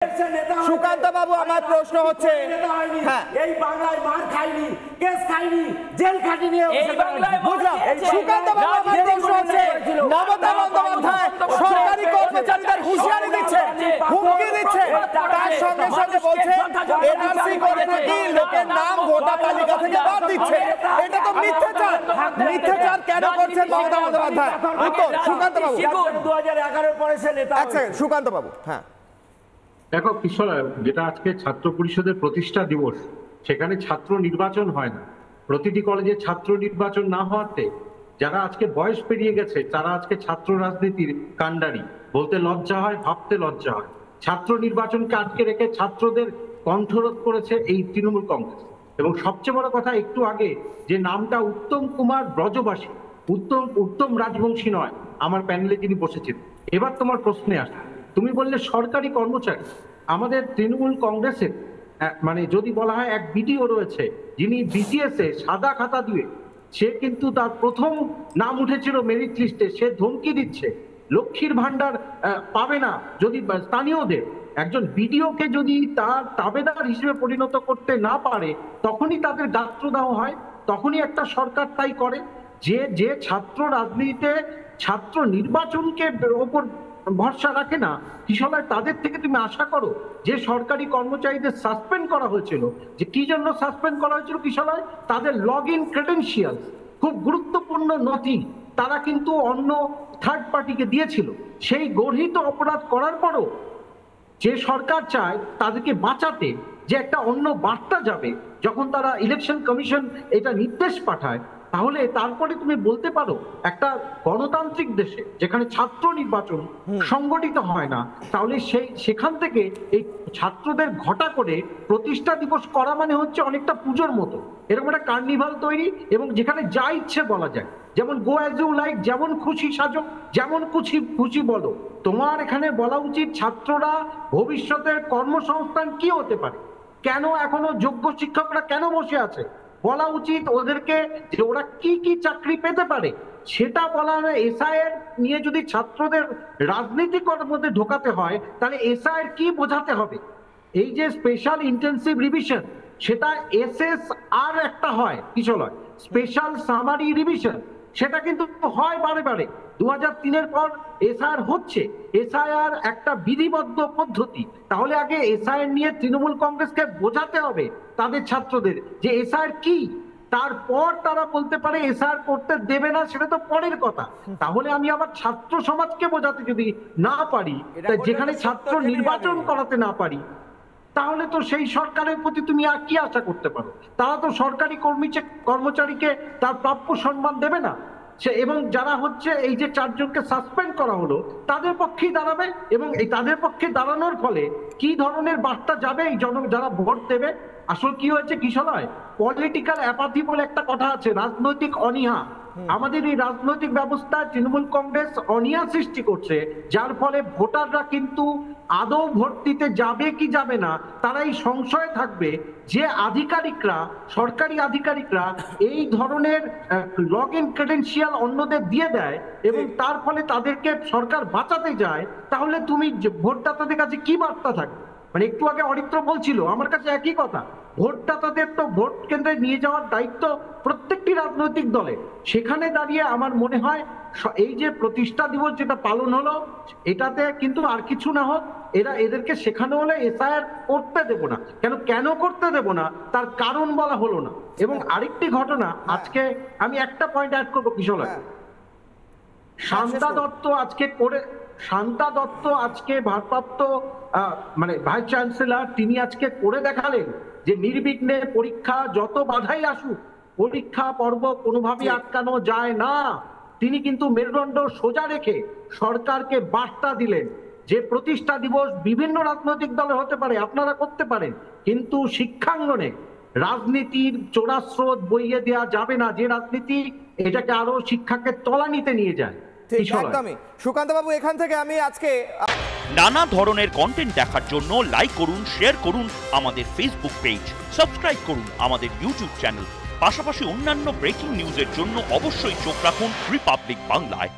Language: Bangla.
সুকান্ত বাবু, আমার প্রশ্ন হচ্ছে এই বাংলায় মার খাইনি, কেস খাইনি, জেল খাটিনি, বুঝলাম। সুকান্ত বাবু, আমার প্রশ্ন হচ্ছে মমতা বন্দ্যোপাধ্যায় সরকারি কর্মচারীদের হুঁশিয়ারি দিচ্ছে, হুমকি দিচ্ছে, তার সঙ্গে সঙ্গে বলছে এনআরসি করে নাকি লোকের নাম ভোটার তালিকা থেকে বাদ দিচ্ছে। এটা তো মিথ্যাচার। মিথ্যাচার কেন করছেন মমতা বন্দ্যোপাধ্যায়? উত্তর সুকান্ত বাবু। 2011 পরে সে নেতা। এক সেকেন্ড সুকান্ত বাবু। হ্যাঁ দেখো কিশোর, যেটা আজকে ছাত্র পরিষদের প্রতিষ্ঠা দিবস, সেখানে ছাত্র নির্বাচন হয় না। প্রতিটি কলেজে ছাত্র নির্বাচন না হওয়াতে যারা আজকে বয়স পেরিয়ে গেছে তারা আজকে ছাত্র রাজনীতির কাণ্ডারি। বলতে লজ্জা হয়, ভাবতে লজ্জা হয়। ছাত্র নির্বাচনকে আটকে রেখে ছাত্রদের কণ্ঠরোধ করেছে এই তৃণমূল কংগ্রেস। এবং সবচেয়ে বড় কথা, একটু আগে যে নামটা উত্তম কুমার ব্রজবাসী, উত্তম রাজবংশী নয় আমার প্যানেলে যিনি বসেছেন। এবার তোমার প্রশ্নে আসে, তুমি বললে সরকারি কর্মচারী। আমাদের তৃণমূল কংগ্রেসের মানে যদি বলা হয় এক বিডিও রয়েছে যিনি বিটিএস এ সাদা খাতা দিয়ে, সে কিন্তু তার প্রথম নাম উঠেছিল মেরিট লিস্টে, সে ধমকি দিচ্ছে লক্ষ্মীর ভান্ডার পাবে না যদি স্থানীয়দের। একজন বিডিওকে যদি তার তাবেদার হিসেবে পরিণত করতে না পারে তখনই তাদের গাত্রদাহ হয়, তখনই একটা সরকার তাই করে। যে ছাত্র রাজনীতিতে ছাত্র নির্বাচনকে ওপর ভরসা রাখে না, কিশোর তাদের থেকে তুমি আশা করো যে সরকারি কর্মচারীদের সাসপেন্ড করা হয়েছিল, যে কি জন্য সাসপেন্ড করা হয়েছিল কিশোর? তাদের লগ ইন ক্রেডেনশিয়াল, খুব গুরুত্বপূর্ণ নথি তারা কিন্তু অন্য থার্ড পার্টিকে দিয়েছিল। সেই গর্হিত অপরাধ করার পরও যে সরকার চায় তাদেরকে বাঁচাতে যে একটা অন্য বার্তা যাবে, যখন তারা ইলেকশন কমিশন এটা নির্দেশ পাঠায়, তাহলে তারপরে তুমি বলতে পারো একটা গণতান্ত্রিক দেশে যেখানে ছাত্র নির্বাচন সংগঠিত হয় না, তাহলে সেখান থেকে এই ছাত্রদের ঘটা করে প্রতিষ্ঠা দিবস করা মানে হচ্ছে অনেকটা পুজোর মতো, এরকম একটা কার্নিভাল তৈরি, এবং যেখানে যা ইচ্ছে বলা যায়, যেমন গো অ্যাজ ইউ লাইক, যেমন খুশি সাজো, যেমন খুশি বলো। তোমার এখানে বলা উচিত ছাত্ররা ভবিষ্যতের কর্মসংস্থান কি হতে পারে, কেন এখনো যোগ্য শিক্ষকরা কেন বসে আছে, বলা উচিত ওদেরকে যে ওরা কি কি চাকরি পেতে পারে সেটা বলা হয়। এসআইআর নিয়ে যদি ছাত্রদের রাজনীতি করার মধ্যে ঢোকাতে হয় তাহলে এসআইআর কি বোঝাতে হবে। এই যে স্পেশাল ইন্টেন্সিভ রিভিশন, সেটা এসএসআর একটা হয়, কিশোর হয় স্পেশাল সামারি রিভিশন, সেটা কিন্তু হয় বারে বারে। 2003-এর পর এসআইআর হচ্ছে। এসআইআর একটা বিধিবদ্ধ পদ্ধতি, তাহলে আগে এসআইআর নিয়ে তৃণমূল কংগ্রেসকে বোঝাতে হবে তাদের ছাত্রদের যে এসআইআর কি, তারপর তারা বলতে পারে এসআইআর করতে দেবে না, সেটা তো পরের কথা। তাহলে আমি আবার ছাত্র সমাজকে বোঝাতে যদি না পারি, যেখানে ছাত্র নির্বাচন করাতে না পারি, তাহলে তো সেই সরকারের প্রতি তুমি আর কি আশা করতে পারো? তারা তো সরকারি কর্মচারীকে তার প্রাপ্য সম্মান দেবে না। এবং যারা হচ্ছে এই যে 4 জনকে সাসপেন্ড করা হলো তাদের পক্ষেই দাঁড়াবে, এবং এই তাদের পক্ষে দাঁড়ানোর ফলে কি ধরনের বার্তা যাবে এই যারা ভোট দেবে? আসলে কি হয়েছে কিশোর, পলিটিক্যাল অ্যাপাথি বলে একটা কথা আছে, রাজনৈতিক অনীহা। আমাদের এই রাজনৈতিক ব্যবস্থা তৃণমূল কংগ্রেস অনীহা সৃষ্টি করছে, যার ফলে ভোটাররা কিন্তু আদৌ ভোট দিতে যাবে কি যাবে না তারা এই সংশয়ে থাকবে যে আধিকারিকরা, সরকারি আধিকারিকরা এই ধরনের লগ ইন ক্রেডেনশিয়াল অন্যদের দিয়ে দেয় এবং তার ফলে তাদেরকে সরকার বাঁচাতে যায়। তাহলে তুমি ভোটদাতাদের কাছে কি বার্তা থাকবে? মানে একটু আগে অরিত্র বলছিল, আমার কাছে একই কথা, ভোটদাতাদের তো ভোট কেন্দ্রে নিয়ে যাওয়ার দায়িত্ব প্রত্যেকটি রাজনৈতিক দলে। সেখানে দাঁড়িয়ে আমার মনে হয় এই যে প্রতিষ্ঠা দিবস যেটা পালন হলো, এটাতে কিন্তু আর কিছু না হোক, এদেরকে শেখানো হলে এসআইআর করতে দেব না। কেন করতে দেব না তার কারণ বলা হলো না। এবং আরেকটি ঘটনা, আজকে আমি একটা পয়েন্ট অ্যাড করবো কিশোর, শান্তা দত্ত আজকে ভারপ্রাপ্ত মানে ভাইস চ্যান্সেলর, তিনি আজকে করে দেখালেন যে নির্বিঘ্নে পরীক্ষা, যত বাধাই আসুক পরীক্ষা পর্ব কোনোভাবেই আটকানো যায় না। তিনি কিন্তু মেরুদণ্ড সোজা রেখে সরকারকে বার্তা দিলেন যে প্রতিষ্ঠা দিবস বিভিন্ন রাজনৈতিক দলের হতে পারে, আপনারা করতে পারেন, কিন্তু শিক্ষাঙ্গনে রাজনীতির চোরাস্রোত বইয়ে দেওয়া যাবে না, যে রাজনীতি এটাকে আরো শিক্ষাকে তলানিতে নিয়ে যায়। সুকান্ত বাবু, এখান থেকে আমি আজকে নানা ধরনের কন্টেন্ট দেখার জন্য লাইক করুন, শেয়ার করুন আমাদের ফেসবুক পেজ, সাবস্ক্রাইব করুন আমাদের ইউটিউব চ্যানেল। পাশাপাশি অন্যান্য ব্রেকিং নিউজের জন্য অবশ্যই চোখ রাখুন রিপাবলিক বাংলায়।